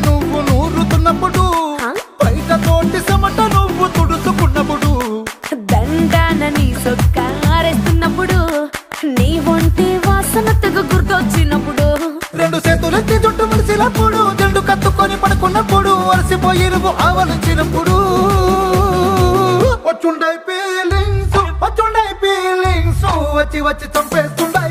నువ్వు నూరుతున్నప్పుడు బయట తోటి సమట నువ్వు తుడుచుకున్నప్పుడు దండాన నీ సొక్కారేస్తున్నప్పుడు నీ ఒంటి వాసన తెగ గుర్తొచ్చినప్పుడు రెండు చేతులెత్తి చుట్టూ మలిసినప్పుడు జండు కత్తుకొని పడుకున్నప్పుడు అలసిపోయి నువ్వు ఆవలించినప్పుడు వచ్చుండై ఫీలింగ్స్ వచ్చి వచ్చి చంపేస్తుండై